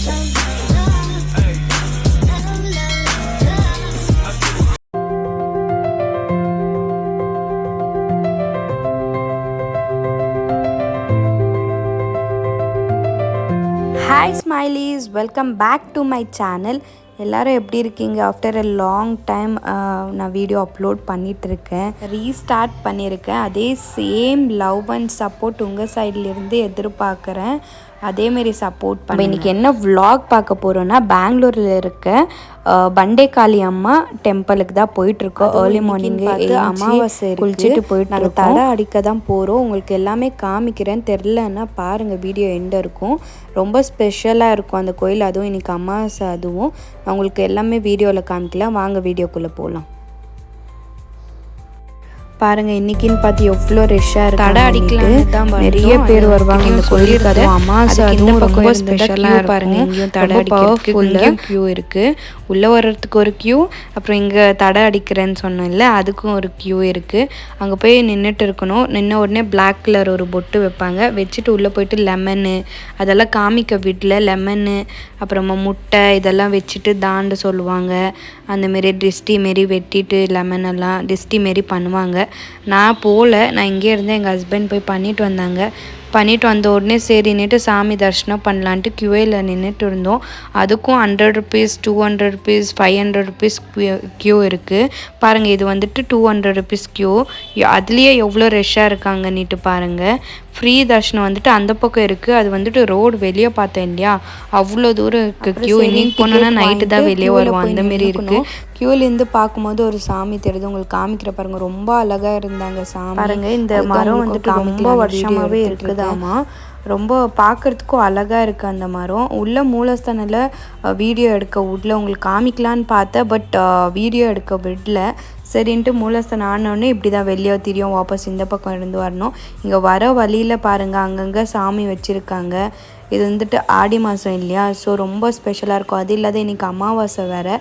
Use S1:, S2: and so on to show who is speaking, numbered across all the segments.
S1: Hi Smileys, welcome back to my channel. எல்லாரும் எப்படி இருக்கீங்க? ஆஃப்டர் a long time நான் வீடியோ அப்லோட் பண்ணிகிட்ருக்கேன், ரீஸ்டார்ட் பண்ணியிருக்கேன். அதே சேம் லவ் அண்ட் சப்போர்ட் உங்கள் சைட்லேருந்து எதிர்பார்க்குறேன். அதேமாரி சப்போர்ட் பண்ணி இன்றைக்கி என்ன vlog பார்க்க போகிறோன்னா, பெங்களூரில் இருக்க பண்டேகாளி அம்மா டெம்பிளுக்கு தான் போயிட்டுருக்கோம். ஏர்லி மார்னிங் பார்த்து அமாவாசை குளிச்சுட்டு போயிட்டு நாங்கள் தடை அடிக்க தான் போகிறோம். உங்களுக்கு எல்லாமே காமிக்கிறேன், தெரிலன்னா பாருங்கள், வீடியோ எண்ட் இருக்கும். ரொம்ப ஸ்பெஷலாக இருக்கும் அந்த கோயில். அதுவும் இன்றைக்கி அமாவாசை. அதுவும் நான் உங்களுக்கு எல்லாமே வீடியோவில் காமிக்கலாம். வாங்க வீடியோக்குள்ளே போகலாம். பாருங்க, இன்னைக்குன்னு பார்த்து எவ்வளோ ரஷ்ஷாக இருக்கு. தடை அடிக்கலாம், நிறைய பேர் வருவாங்க இந்த கோயிலுக்கு. அதுவும் அமாவாசை, அதுவும் ரொம்ப ஸ்பெஷலாக பாருங்க. இங்கேயும் தடை அடிக்கிறதுக்கு க்யூ இருக்குது. உள்ளே வர்றதுக்கு ஒரு க்யூ, அப்புறம் இங்கே தடை அடிக்கிறேன்னு சொன்னேன்ல, அதுக்கும் ஒரு க்யூ இருக்குது. அங்கே போய் நின்றுட்டு இருக்கணும். நின்ன உடனே பிளாக் கலர் ஒரு பொட்டு வைப்பாங்க, வச்சுட்டு உள்ளே போயிட்டு லெமனு அதெல்லாம் காமிக்க வீட்டில் லெமனு அப்புறமா முட்டை இதெல்லாம் வச்சுட்டு தாண்ட சொல்லுவாங்க. அந்தமாரி டிஸ்டி மாரி வெட்டிட்டு லெமன் எல்லாம் டிஸ்டி மாரி பண்ணுவாங்க. நான் போகல, நான் இங்கே இருந்தேன். எங்கள் ஹஸ்பண்ட் போய் பண்ணிட்டு வந்தாங்க. பண்ணிட்டு வந்த உடனே சரின்னுட்டு சாமி தரிசனம் பண்ணலான்ட்டு க்யூவில் நின்றுட்டு இருந்தோம். அதுக்கும் 100 rupees, 200 rupees, 500 rupees க்யூ இருக்குது. பாருங்கள், இது வந்துட்டு 200 rupees க்யூ. அதுலேயே எவ்வளோ ரஷ்ஷாக இருக்காங்கன்னுட்டு பாருங்கள். ஃப்ரீ தர்ஷனம் வந்துட்டு அந்த பக்கம் இருக்குது. அது வந்துட்டு ரோடு வெளியே பார்த்தேன் இல்லையா, அவ்வளோ தூரம் இருக்குது க்யூ. இன்னைக்கு போனோன்னா நைட்டு தான் வெளியே வருவோம், அந்தமாரி இருக்குது. க்யூலேருந்து பார்க்கும்போது ஒரு சாமி தெரியுது, உங்களுக்கு காமிக்கிற பாருங்கள். ரொம்ப அழகாக இருந்தாங்க சாமி. பாருங்கள், இந்த மரம் வந்துட்டு ரொம்ப வருஷமாகவே இருக்குதாமா. ரொம்ப பார்க்குறதுக்கும் அழகாக இருக்குது அந்த மரம். உள்ள மூலஸ்தானில் வீடியோ எடுக்க விடல, உங்களுக்கு காமிக்கலான்னு பார்த்தேன். பட் வீடியோ எடுக்க விடல. சரின்ட்டு மூலஸ்தானம் ஆனோடனே இப்படி தான் வெளியே தெரியும், வாபஸ் இந்த பக்கம் இருந்து வரணும். இங்கே வர வழியில் பாருங்கள், அங்கங்கே சாமி வச்சுருக்காங்க. இது வந்துட்டு ஆடி மாதம் இல்லையா, ஸோ ரொம்ப ஸ்பெஷலாக இருக்கும். அது இல்லாத இன்றைக்கி அமாவாசை வேறு,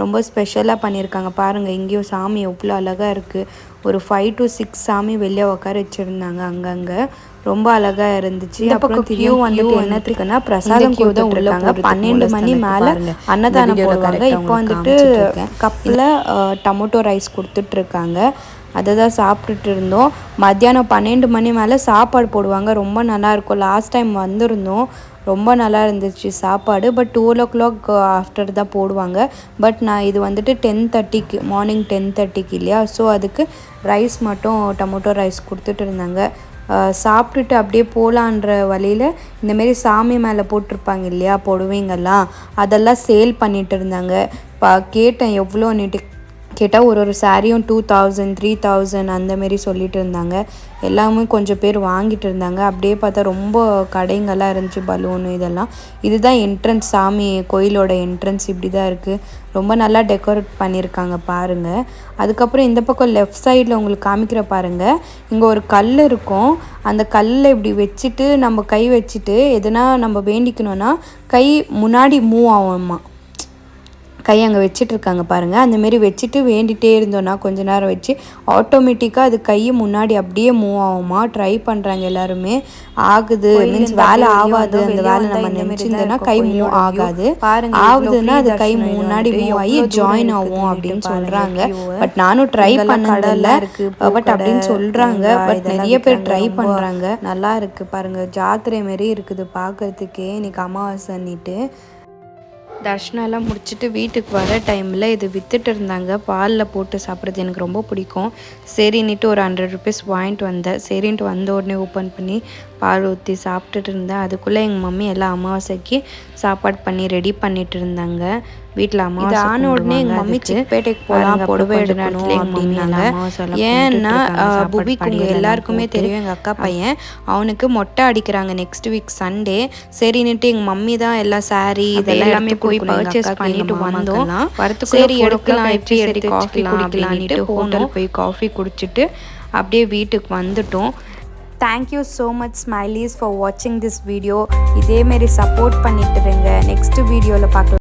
S1: ரொம்ப ஸ்பெஷலாக பண்ணியிருக்காங்க. பாருங்கள், இங்கேயும் சாமி எவ்வளோ அழகாக இருக்குது. ஒரு 5 to 6 சாமி வெளியே உட்கார வச்சுருந்தாங்க அங்கங்கே. ரொம்ப அழகாக இருந்துச்சு. அப்புறம் க்யூ வந்துட்டு என்னத்துக்குன்னா பிரசாதம் கொடுத்துருக்காங்க. 12 மணி மேலே அன்னதானம் போடுவாங்க. இப்போ வந்துட்டு கப்பில் டொமேட்டோ ரைஸ் கொடுத்துட்ருக்காங்க. அதை தான் சாப்பிட்டுட்டு இருந்தோம். மத்தியானம் 12 மணி மேலே சாப்பாடு போடுவாங்க. ரொம்ப நல்லாயிருக்கும். லாஸ்ட் டைம் வந்திருந்தோம், ரொம்ப நல்லா இருந்துச்சு சாப்பாடு. பட் 2 o'clock ஆஃப்டர் தான் போடுவாங்க. பட் நான் இது வந்துட்டு 10:30க்கு மார்னிங் 10:30க்கு இல்லையா, ஸோ அதுக்கு ரைஸ் மட்டும் டொமேட்டோ ரைஸ் கொடுத்துட்டு இருந்தாங்க. சாப்பிட்டுட்டு அப்படியே போகலான்ற வழியில் இந்தமாரி சாமி மேலே போட்டிருப்பாங்க இல்லையா புடவைங்கெல்லாம், அதெல்லாம் சேல் பண்ணிகிட்டு இருந்தாங்க. கேட்டேன் எவ்வளோன்னுட்டு. கேட்டால் ஒரு சாரியும் 2000, 3000 அந்தமாரி சொல்லிட்டு இருந்தாங்க. எல்லாமே கொஞ்சம் பேர் வாங்கிட்டு இருந்தாங்க. அப்படியே பார்த்தா ரொம்ப கடைங்கள்லாம் இருந்துச்சு, பலூனு இதெல்லாம். இதுதான் என்ட்ரன்ஸ், சாமி கோயிலோட என்ட்ரன்ஸ் இப்படி தான் இருக்குது. ரொம்ப நல்லா டெக்கரேட் பண்ணியிருக்காங்க பாருங்கள். அதுக்கப்புறம் இந்த பக்கம் லெஃப்ட் சைடில் உங்களுக்கு காமிக்கிற பாருங்கள், இங்கே ஒரு கல் இருக்கும். அந்த கல்லில் இப்படி வச்சுட்டு நம்ம கை வச்சுட்டு எதுனா நம்ம வேண்டிக்கணும்னா கை முன்னாடி மூவ் ஆகும்மா. கை அங்கே வச்சிட்ருக்காங்க பாருங்கள். அந்தமாரி வச்சுட்டு வேண்டிகிட்டே இருந்தோன்னா கொஞ்ச நேரம் வச்சு ஆட்டோமேட்டிக்காக அது கையை முன்னாடி அப்படியே மூவ் ஆகுமா. ட்ரை பண்ணுறாங்க எல்லாருமே, ஆகுது மீன்ஸ் வேலை ஆகாது. அந்த வேலை நம்ம நினச்சிருந்தோன்னா கை மூவ் ஆகாது. ஆகுதுன்னா அது கை முன்னாடி மூவ் ஆகி ஜாயின் ஆகும் அப்படின்னு சொல்கிறாங்க. பட் நானும் ட்ரை பண்ணதில்ல, பட் அப்படின்னு சொல்கிறாங்க. பட் நிறைய பேர் ட்ரை பண்ணுறாங்க. நல்லா இருக்குது பாருங்கள், ஜாத்திரை மாரி இருக்குது பார்க்குறதுக்கே. இன்றைக்கி அமாவாசைன்னிட்டு தர்ஷனெல்லாம் முடிச்சுட்டு வீட்டுக்கு வர டைமில் இது விற்றுட்டு இருந்தாங்க. பாலில் போட்டு சாப்பிட்றது எனக்கு ரொம்ப பிடிக்கும். சரின்னுட்டு ஒரு 100 rupees வாங்கிட்டு வந்தேன். சரின்ட்டு வந்த உடனே ஓப்பன் பண்ணி பால் ஊற்றி சாப்பிட்டுட்டு இருந்தேன். அதுக்குள்ளே எங்கள் மம்மி எல்லாம் அமாவாசைக்கு சாப்பாடு பண்ணி ரெடி பண்ணிட்டு இருந்தாங்க. வீட்டில் அமாவாசை ஆன உடனே எங்கள் மம்மி சிக்பேட்டைக்கு போகலாம், புடவை எடுக்கணும் அப்படின்னாங்க. ஏன்னா புபிக்கு உங்கள் எல்லாருக்குமே தெரியும், எங்கள் அக்கா பையன் அவனுக்கு மொட்டை அடிக்கிறாங்க நெக்ஸ்ட் வீக் சண்டே. சரின்னுட்டு எங்கள் மம்மி தான் எல்லாம் சாரீ இதெல்லாம் எல்லாமே போய் பர்ச்சேஸ் பண்ணிட்டு வந்தோம். வரத்துக்கு சரி எடுக்கலாம், எப்படி சரி காஃபி குடிக்கலான்ட்டு ஹோட்டல் போய் காஃபி குடிச்சிட்டு அப்படியே வீட்டுக்கு வந்துட்டோம். Thank you so much smileys for வாட்சிங் திஸ் வீடியோ. இதேமாரி சப்போர்ட் பண்ணிட்டு இருங்க. நெக்ஸ்ட் வீடியோவில் பார்க்கலாம்.